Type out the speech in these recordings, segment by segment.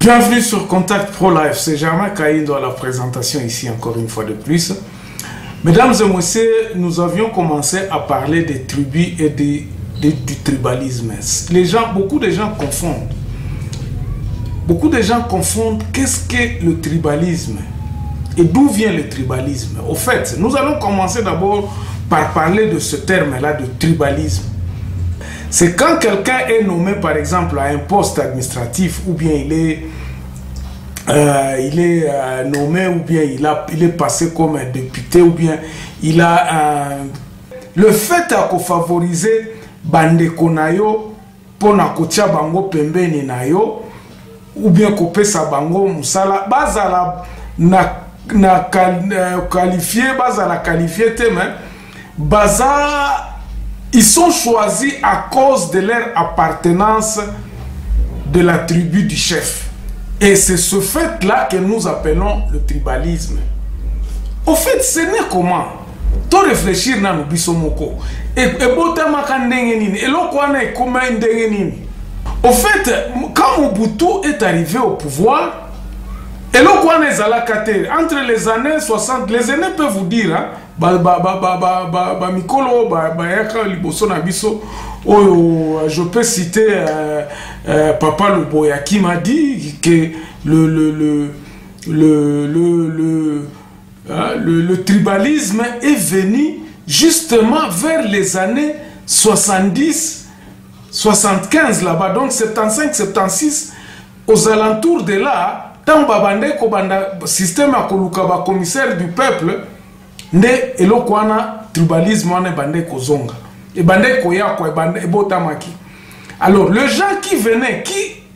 Bienvenue sur Contact Pro Life, c'est Germain Kaindo à la présentation ici encore une fois de plus. Mesdames et messieurs, nous avions commencé à parler des tribus et du tribalisme. Beaucoup de gens confondent. Beaucoup de gens confondent qu'est-ce qu'est le tribalisme et d'où vient le tribalisme. Au fait, nous allons commencer d'abord par parler de ce terme-là de tribalisme. C'est quand quelqu'un est nommé par exemple à un poste administratif ou bien il est nommé ou bien il est passé comme un député ou bien il a le fait à favoriser bandeko nayo pona kotia bango pembeni nayo ou bien kopesa bango musala bazala na qualifié bazala qualifié tellement baza. Ils sont choisis à cause de leur appartenance de la tribu du chef. Et c'est ce fait-là que nous appelons le tribalisme. Au fait, ce n'est comment. Tu réfléchir dans le bisomoko. Et au fait, quand Mobutu est arrivé au pouvoir, entre les années 60, les aînés peuvent vous dire, hein, je peux citer Papa Luboya qui m'a dit que le tribalisme est venu justement vers les années 70, 75 là-bas, donc 75, 76, aux alentours de là. Tant babande ko banda système akoluka ba commissaire du peuple nde eloko wana tribalisme wana bande ko zonga et bande ko ya ko bande botamaki. Alors les gens qui venaient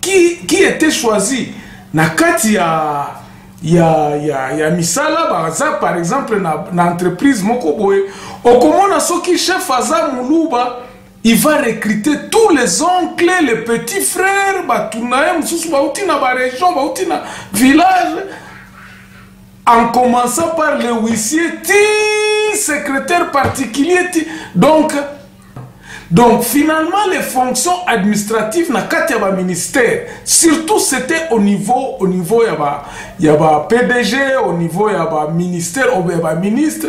qui étaient choisis na kati ya misala baza par exemple na entreprise moko boye okomona soki chef aza muluba. Il va recruter tous les oncles, les petits frères, village, en commençant par le huissier, secrétaire particulier. Donc finalement, les fonctions administratives na katiaba ministère, surtout c'était au niveau yaba PDG, au niveau yaba ministère, yaba ministre.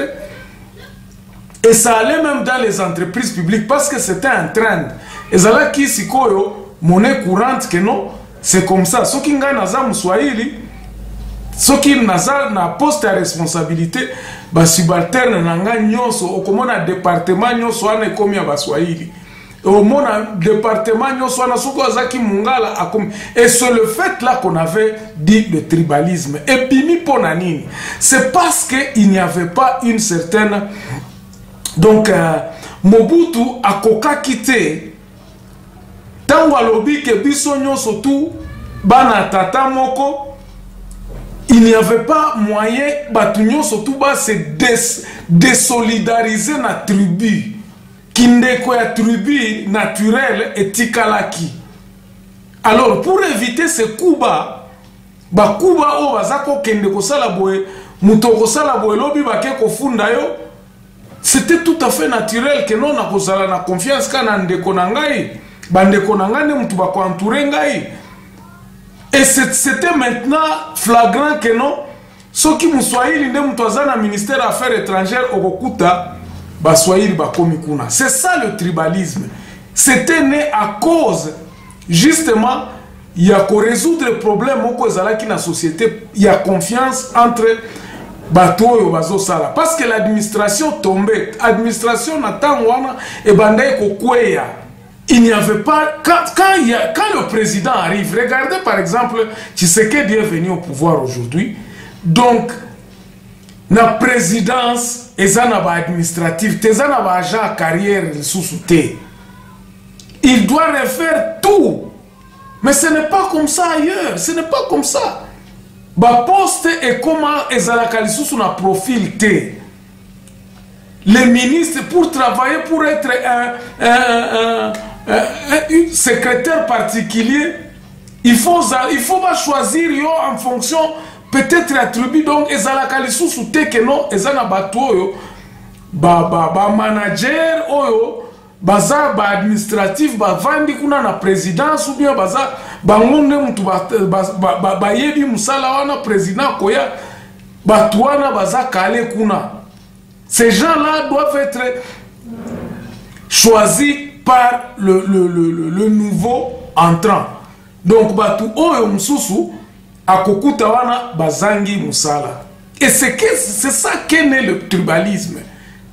Et ça allait même dans les entreprises publiques parce que c'était un trend. Et ça là qui si monnaie courante que non, c'est comme ça. Ce qui nga naza muswahili, ce qui naza na poste à responsabilité, ba subalterne nanga nyonso, okomona département nyonso ane komi ya baswahili. Au mona département nyonso ane soko azaki mungala akomi. Et c'est le fait là qu'on avait dit le tribalisme. Et pimi ponanini, c'est parce qu'il n'y avait pas une certaine. Donc, Mobutu a koka quitté. Tango alobi ke bisonyo surtout bana tata moko, il n'y avait pas moyen batunyo surtout ba se désolidariser na tribu. Kindeko ya tribu naturelle et tikalaki. Alors pour éviter ce kuba, ba kuba o bazako kendeko sala boye, mutoko sala boye lobi bake ko funda yo. C'était tout à fait naturel que non na na confiance kana ndeko na ngai bandeko na ngai mutu ba ko entourer ngai. Et c'était maintenant flagrant que non soki muswahili nde mutu azana ministère des affaires étrangères okokuta ba swahili ba komi kuna. C'est ça le tribalisme. C'était né à cause justement il y a ko résoudre le problème moko ezalaki na société, il y a confiance entre Batoyo bazo sala parce que l'administration tombait, administration natangwana et bandai kokweya. Il n'y avait pas quand le président arrive, regardez par exemple Tshisekedi est venu au pouvoir aujourd'hui. Donc la présidence ezana ba administrative, tezana ba agent carrière sous-souté. Il doit refaire tout. Mais ce n'est pas comme ça ailleurs, ce n'est pas comme ça. Ba poste et comment ezalaka sous na profil T. Les ministres pour travailler pour être un secrétaire particulier, il faut pas choisir yo en fonction peut-être attribué donc ezalaka sous T que non ezana batoyo ba manager oyo baza ba administratif ba vandi kuna na présidence ou bien baza bango nde mutu bayebi musala wana président koya batu wana baza kale kuna. Ces gens-là doivent être choisis par le nouveau entrant. Donc batu oyo mususu akokuta wana bazangi musala. Et c'est ça qu'est né le tribalisme.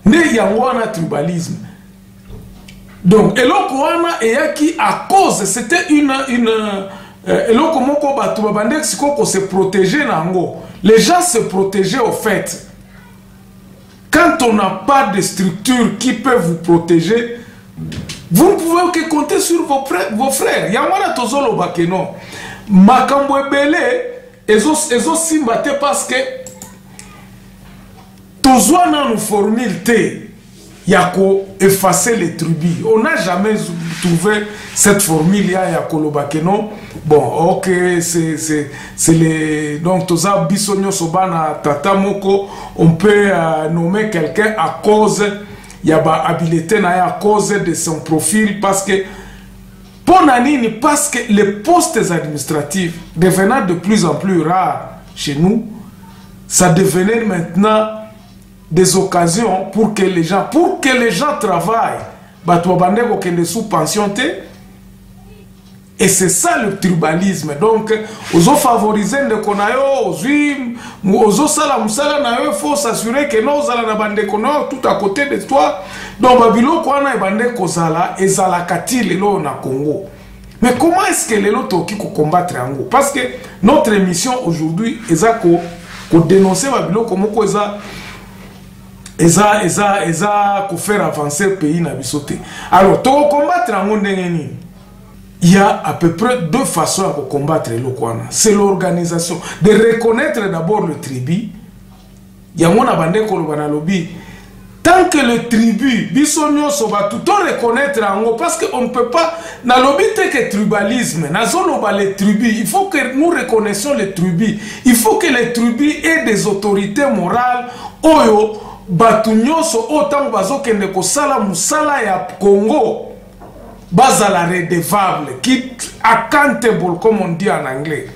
Ne yango wana tribalisme. Donc eloko wana eyaki à cause c'était eloko moko batu babande siko se protéger nango. Les gens se protégeaient au fait. Quand on n'a pas de structure qui peut vous protéger, vous ne pouvez que compter sur vos frères. Yamwana tozolo bakeno. Makambo ebele ezo simbate parce que tozwana nous formule te yako effacer les tribus. On n'a jamais trouvé cette formule yako lobakeno. Bon, ok, c'est les donc toza bisonyo sobana tata moko, on peut nommer quelqu'un à cause yaba habilité na à cause de son profil parce que Ponanini parce que les postes administratifs devenant de plus en plus rares chez nous, ça devenait maintenant des occasions pour que les gens travaillent. Batouabande kokende sous pension. Et c'est ça le tribalisme. Donc, ozo favoriser de konayo, ozo sala musala na yo, il faut s'assurer que nous allons na bande konayo tout à côté de toi. Donc, babilo kwana bande kozala ezala katile lo na Congo. Mais comment est-ce que les loto qui combattre yango? Parce que notre émission aujourd'hui eza ko dénoncer babilo comme ko eza ko faire avancer le pays na bisoté. Alors, to combattre yango ndenge nini? Il y a à peu près deux façons de combattre le Kwana. C'est l'organisation. De reconnaître d'abord le tribu. Il y a mon abandé kolobana lobby. Tant que le tribu, bisonyo soba tout reconnaître en parce qu'on ne peut pas. Na lobby que tribalisme. Na zone les tribus. Il faut que nous reconnaissions les tribus. Il faut que les tribus aient des autorités morales. Oyo batunyo so autant bazo kende ko sala musala ya Congo. Bazala redevable, qui accountable comme on dit en anglais.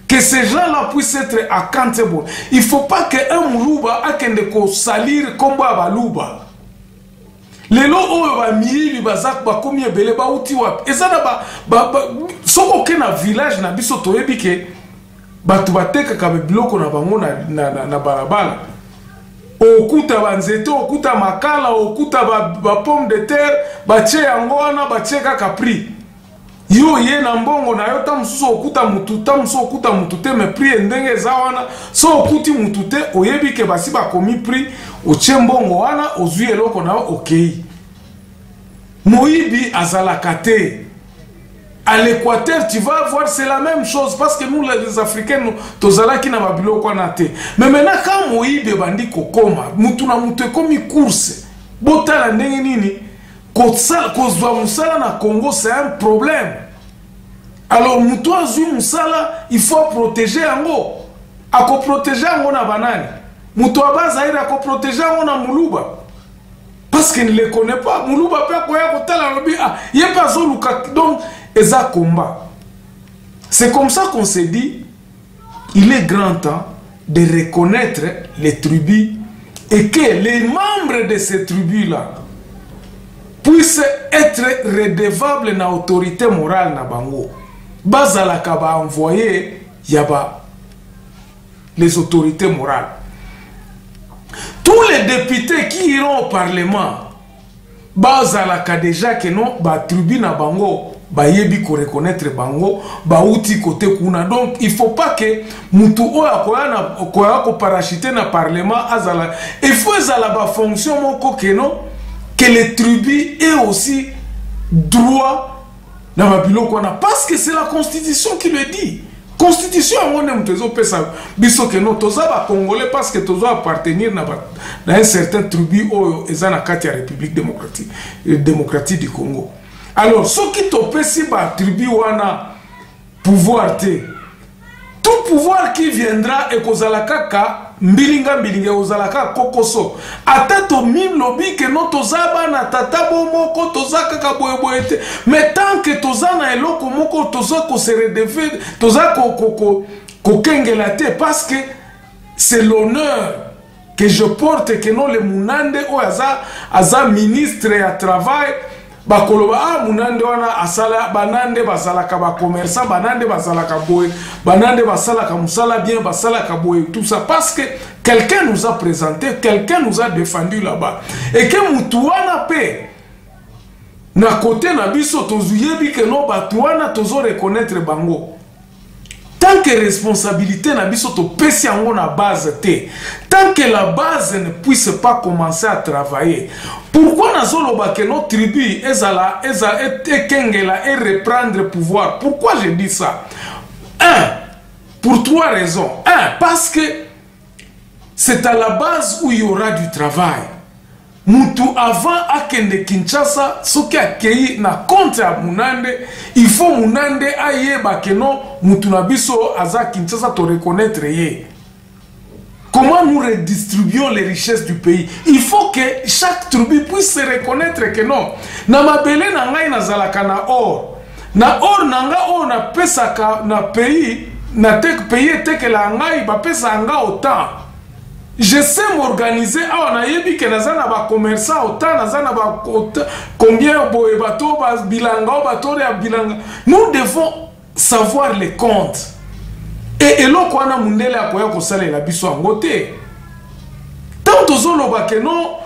Que ces gens-là puissent être accountable. Il ne faut pas qu'un moulouba akende ko salir comme balouba. Les lots où va mili bazak ba combien belé ba uti wap. Et ça ba soko ke na village na biso toyebi ke batu bateka ka biloko na bango na barabara. Okuta banzete, okuta makala, okuta ba pomme de terre, bache yango wana bache kaka prix. Yo ye na mbongo na yo tamususu okuta mututa, musu okuta mutute me prix ndenge za wana, so okuti mutute oyebi ke basi ba komi prix, oche mbongo wana ozwi eloko na okei. Moibi azalaka te. À l'Équateur, tu vas voir, c'est la même chose. Parce que nous, les Africains, nous, tozala qui n'a pas bilo quoi naté. Mais maintenant, quand Moïbe bandi kokoma, mutuna mute komi course, botala ndenge nini, kozwa musala na Congo, c'est un problème. Alors, mutua zui musala, il faut protéger ango. Ako protéger ango na banani. Mutua bazaire ako protéger ango na muluba. Parce qu'il ne les connaît pas. Muluba pe koya kotala lobi, ah, yé pas zoluka. Donc, et ça combat. C'est comme ça qu'on s'est dit, il est grand temps de reconnaître les tribus et que les membres de ces tribus-là puissent être redevables dans l'autorité morale na bango. Bazala kaba envoyé yaba les autorités morales. Tous les députés qui iront au Parlement, bazala ka déjà que non ba tribu na bango. Bayebi ko reconnaître bango ba uti côté kuna. Donc il faut pas que mutu o akoya ko parachuter na parlement azala. Il faut azala ba fonction moko que non que les tribus aient aussi droit na babilo kona parce que c'est la constitution qui le dit. Constitution on aime tezo pesa biso que non toza ba congolais parce que tozo appartenir na un certain tribu o ezana kati ya République démocratique du Congo. Alors, ce qui topé si ba tribu wana pouvoir te, tout pouvoir qui viendra et kozala kaka mbilinga mbilinga ozalaka kokoso ata to mim lobi ke no tozaba na tata moko tozaka ka boyeboete mais tant que tozana eloko moko tozako se redeve tozako kokengela te parce que c'est l'honneur que je porte que non le munande o aza ministre ya travail bakoloba munande wana asala banande basalaka ba commerçant banande basalaka boye banande basalaka musala bien basalaka boye tout ça parce que quelqu'un nous a présenté, quelqu'un nous a défendu là-bas et que mutu wana pe na côté na biso tozuyebi que non batu wana tozo reconnaître bango tant que responsabilité na biso to pesi yango na base te tant que la base ne puisse pas commencer à travailler. Pourquoi nazoloba que notre tribu ezala kengela et reprendre pouvoir? Pourquoi je dis ça? Pour trois raisons. Parce que c'est à la base où il y aura du travail. Mutu avant akende Kinshasa soki akei na compte ya munande il faut munande ayeba que non mutu na biso aza Kinshasa to reconnaître ye. Comment nous redistribuons les richesses du pays? Il faut que chaque tribu puisse se reconnaître que non. Na mabele na ngai nazalaka na or. Na or na nga o na pesaka na pays na tek pays teke la ngai ba pesa nga autant. Je sais m'organiser. On a dit que nous avons commerçants autant, nous avons combien de bateaux, bilanga. Nous devons savoir les comptes. Et là, quand on a mundele à quoi on s'allait la biso en côté. Tant tozo loba que non,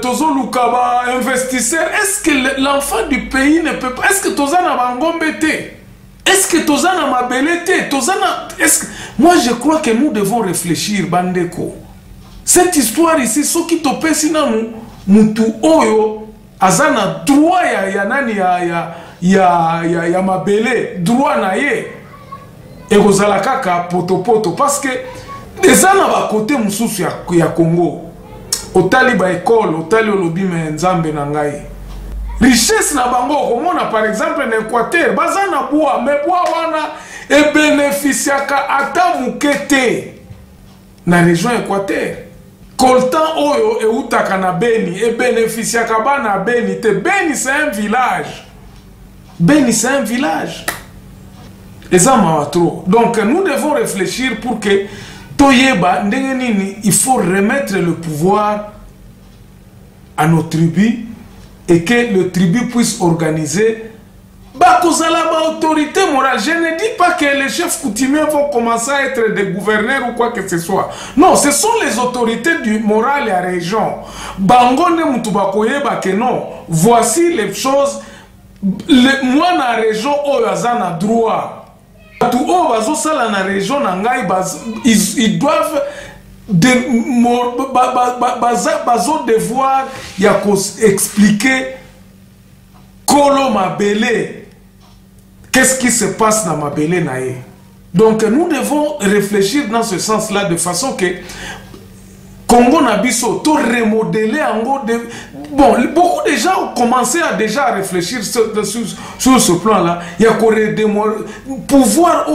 tozo lukaba investisseur. Est-ce que l'enfant du pays ne peut pas? Est-ce que tozo na bangombete? Est-ce que tozana mabelete, tozana est-ce que moi je crois que nous devons réfléchir bandeko. Cette histoire ici ce qui topé sinanu mutu oyo azana droit ya nani ya mabele droit na ye et kozala kaka poto parce que ezana ba côté mususu ya Congo otali ba école otali olobi me nzambe na ngai richesse na bango komona par exemple en Équateur bazana bois mais bois wana e bénéficiaka ata mukete na région Équateur coltan oyo e utaka na Beni e bénéficiaka bana Beni te Beni c'est un village et ça m'a trop. Donc nous devons réfléchir pour que toyeba ndenge nini il faut remettre le pouvoir à nos tribus et que le tribu puisse organiser autorité morale. Je ne dis pas que les chefs coutumiers vont commencer à être des gouverneurs ou quoi que ce soit. Non, ce sont les autorités du moral et la région. Bangone mutubakoyeba que non. Voici les choses. Moi, dans la région, na droit. Tout dans la région, ils doivent devoir expliquer Kolo Mabele, qu'est-ce qui se passe dans Mabele nae. Donc nous devons réfléchir dans ce sens-là de façon que Congo Nabiso, tout remodeler en gros de... Bon, beaucoup de gens ont commencé à déjà réfléchir sur ce plan-là. Il y a pouvoir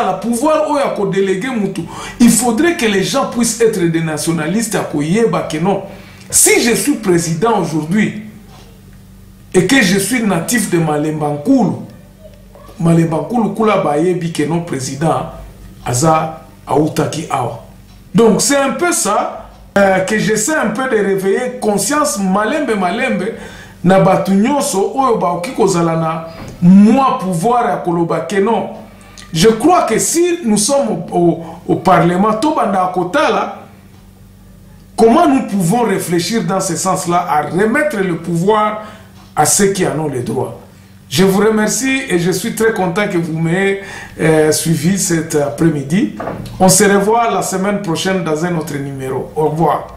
la pouvoir déléguer mutu. Il faudrait que les gens puissent être des nationalistes à Koyeba que non. Si je suis président aujourd'hui et que je suis natif de Malembankulu kula bayebi que non président aza autaki awa. Donc c'est un peu ça que j'essaie un peu de réveiller conscience malembe na batu nyonso oyo baoki kozala na moi pouvoir ya koloba que non. Je crois que si nous sommes au Parlement to banda kotala, comment nous pouvons réfléchir dans ce sens-là à remettre le pouvoir à ceux qui en ont les droits. Je vous remercie et je suis très content que vous m'ayez suivi cet après-midi. On se revoit la semaine prochaine dans un autre numéro. Au revoir.